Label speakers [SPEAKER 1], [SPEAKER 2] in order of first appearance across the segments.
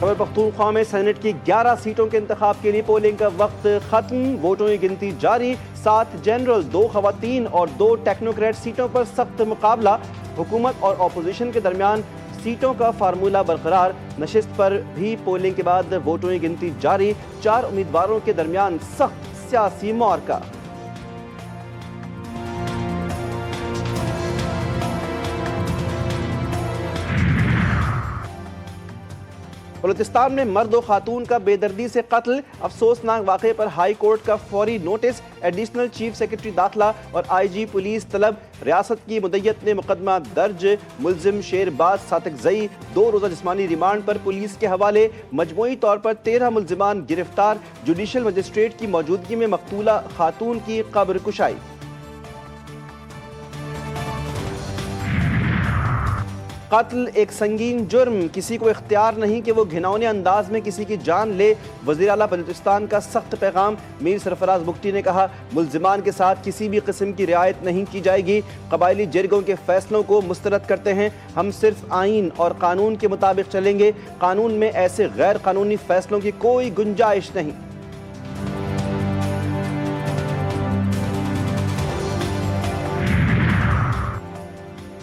[SPEAKER 1] खैबर पख्तूनख्वा में सेनेट की 11 सीटों के इंतखाब के लिए पोलिंग का वक्त खत्म। वोटों की गिनती जारी। 7 जनरल, 2 खवातीन और 2 टेक्नोक्रेट सीटों पर सख्त मुकाबला। हुकूमत और अपोजिशन के दरमियान सीटों का फार्मूला बरकरार। नशिस्त पर भी पोलिंग के बाद वोटों की गिनती जारी। 4 उम्मीदवारों के दरमियान सख्त सियासी मुआरका। बलूचिस्तान में मर्द और खातून का बेदर्दी से कत्ल। अफसोसनाक वाक़े पर हाई कोर्ट का फौरी नोटिस। एडिशनल चीफ सेक्रेटरी दाखिला और IG पुलिस तलब। रियासत की मुद्दत ने मुकदमा दर्ज। मुलजिम शेरबाज सातकजई 2 रोज़ा जिस्मानी रिमांड पर पुलिस के हवाले। मजमूई तौर पर 13 मुलजिमान गिरफ्तार। जुडिशल मजिस्ट्रेट की मौजूदगी में मकतूला खातून की कब्र कुशाई। कत्ल एक संगीन जुर्म, किसी को इख्तियार नहीं कि वो घिनौने अंदाज में किसी की जान ले। वज़ीर आला बलूचिस्तान का सख्त पैगाम। मीर सरफराज बुगटी ने कहा, मुल्जिमान के साथ किसी भी किस्म की रियायत नहीं की जाएगी। कबायली जिरगों के फैसलों को मुस्तरद करते हैं। हम सिर्फ आइन और कानून के मुताबिक चलेंगे। कानून में ऐसे गैर कानूनी फैसलों की कोई गुंजाइश नहीं।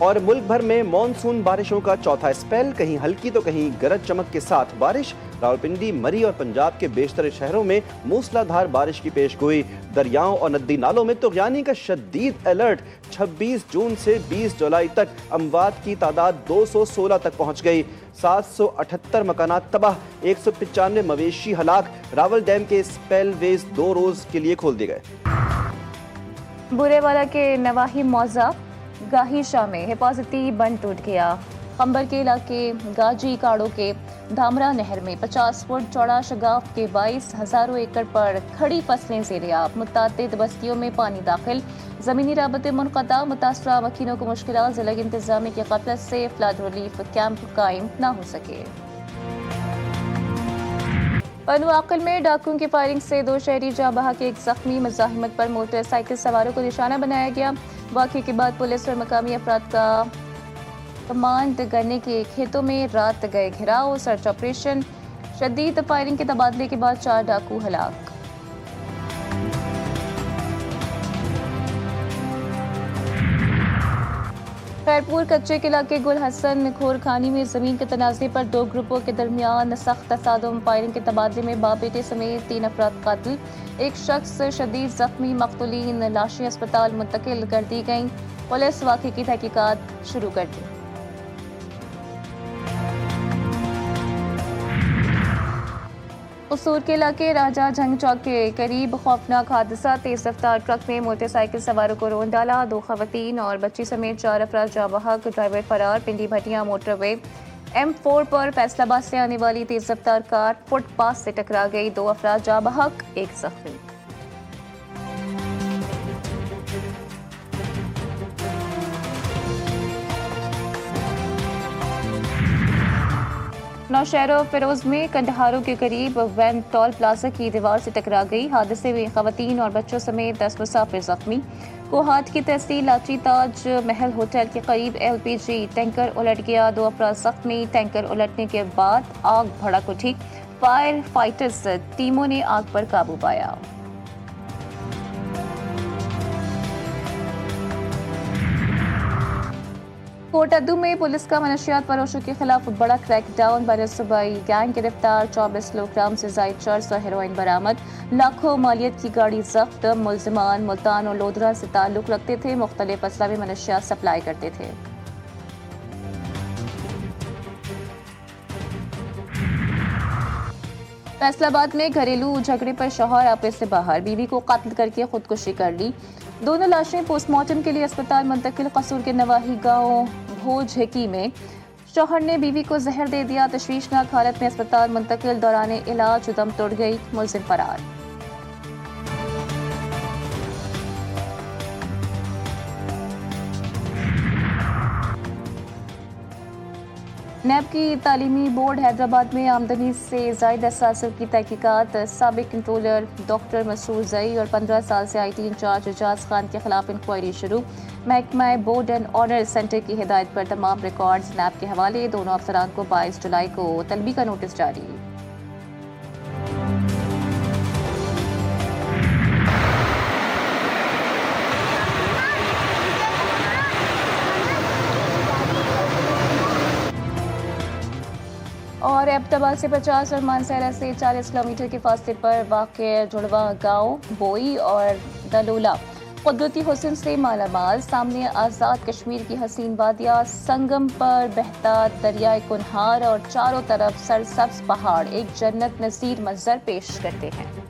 [SPEAKER 1] और मुल्क भर में मॉनसून बारिशों का चौथा स्पेल। कहीं हल्की तो कहीं गरज चमक के साथ बारिश। रावलपिंडी, मरी और पंजाब के बेशतर शहरों में मूसलाधार बारिश की पेशगोई। दरियाओं और नदी नालों में तुग़यानी का शदीद अलर्ट। 26 जून से 20 जुलाई तक अमवात की तादाद 216 तक पहुँच गई। 778 मकानात तबाह। 195 मवेशी हलाक। रावल डैम के स्पेलवेज 2 रोज़ के लिए खोल दिए गए।
[SPEAKER 2] बुरेवाला के नवाही मौजा गाही शाह में हिफाजती बंद टूट गया। खंबर के इलाके गाजी काड़ो के धामरा नहर में 50 फुट चौड़ा शगाफ के 22 हजारों एकड़ पर खड़ी फसलें ज़ेर-ए-आब। मुतअद्दिद बस्तियों में पानी दाखिल। ज़मीनी राबते मुनक़ता। मुतासरा मकीनों को मुश्किलात। ज़िला इंतज़ामिया की क़फलत से फ्लड रिलीफ कैंप कायम न हो सके। पनुआकल में डाकुओं की फायरिंग से 2 शहरी जाँ बहक, एक जख्मी। मज़ाहिमत पर मोटरसाइकिल सवारों को निशाना बनाया गया। वाक़े के बाद पुलिस और मकामी अफराद का कमांड करने के खेतों में रात गए घेराव। Search operation. शदीद फायरिंग के तबादले के बाद 4 डाकू हलाक। खैरपुर कच्चे के इलाके गुल हसन खोरखानी में जमीन के तनाज़े पर 2 ग्रुपों के दरमियान सख्त तसादुम। फायरिंग के तबादले में बाप बेटे समेत 3 अफराद कत्ल। एक शख्स शदीद जख्मी। मकतूलीन लाशें अस्पताल मुंतकिल कर दी गईं। पुलिस वाक़े की तहकीकात शुरू कर दी। कसूर के इलाके राजा झंग चौक के करीब खौफनाक हादसा। तेज रफ्तार ट्रक में मोटरसाइकिल सवारों को रोन डाला। 2 खवातीन और बच्ची समेत 4 अफराद जाँ बहक। ड्राइवर फरार। पिंडी भटिया मोटरवे M4 पर फैसलाबाद से आने वाली तेज रफ्तार कार फुटपाथ से टकरा गई। 2 अफराद जाँ बहक, एक जख्मी। नौशहरा फिरोज में कंडहारों के करीब वैन टोल प्लाजा की दीवार से टकरा गई। हादसे में खवातीन और बच्चों समेत 10 मुसाफिर जख्मी। कोहाट की तहसील लाची ताज महल होटल के करीब LPG टैंकर उलट गया। 2 अफराद जख्मी। टैंकर उलटने के बाद आग भड़क उठी। फायर फाइटर्स टीमों ने आग पर काबू पाया। कोटअद्दू में पुलिस का मनशियात फरोशों के खिलाफ बड़ा क्रैकडाउन। बरसूबाई गैंग गिरफ्तार। 24 किलोग्राम से जायद चर्स और हेरोइन बरामद। लाखों मालियत की गाड़ी जब्त। मुल्जिमान मुल्तान और लोधरा से ताल्लुक रखते थे। मुख्तलिफ असला में मनशियात सप्लाई करते थे। फैसलाबाद में घरेलू झगड़े पर शौहर आपे से बाहर। बीवी को कत्ल करके खुदकुशी कर ली। दोनों लाशें पोस्टमार्टम के लिए अस्पताल मुंतकिल। कसूर के नवाही गांव भोजहेकी में शौहर ने बीवी को जहर दे दिया। तशवीशनाक हालत में अस्पताल मुंतकिल। दौरान इलाज दम तोड़ गई। मुलजिम फरार। नैब की तालीमी बोर्ड हैदराबाद में आमदनी से जायद असासियों की तहकीकात। साबिक कंट्रोलर डॉक्टर मसूर जई और 15 साल से IT इंचार्ज एजाज खान के खिलाफ इंक्वायरी शुरू। महकमा बोर्ड एंड ऑनर सेंटर की हिदायत पर तमाम रिकॉर्ड्स नैब के हवाले। दोनों अफसरान को 22 जुलाई को तलबी का नोटिस जारी। और एबटाबाद से 50 और मानसहरा से 40 किलोमीटर के फासले पर वाक़ जुड़वा गांव बोई और दलोला कुदरती हुस्न से मालामाल। सामने आज़ाद कश्मीर की हसीन वादियाँ, संगम पर बहता दरियाए कुनहार और चारों तरफ सरसब्ज पहाड़ एक जन्नत नज़ीर मंजर पेश करते हैं।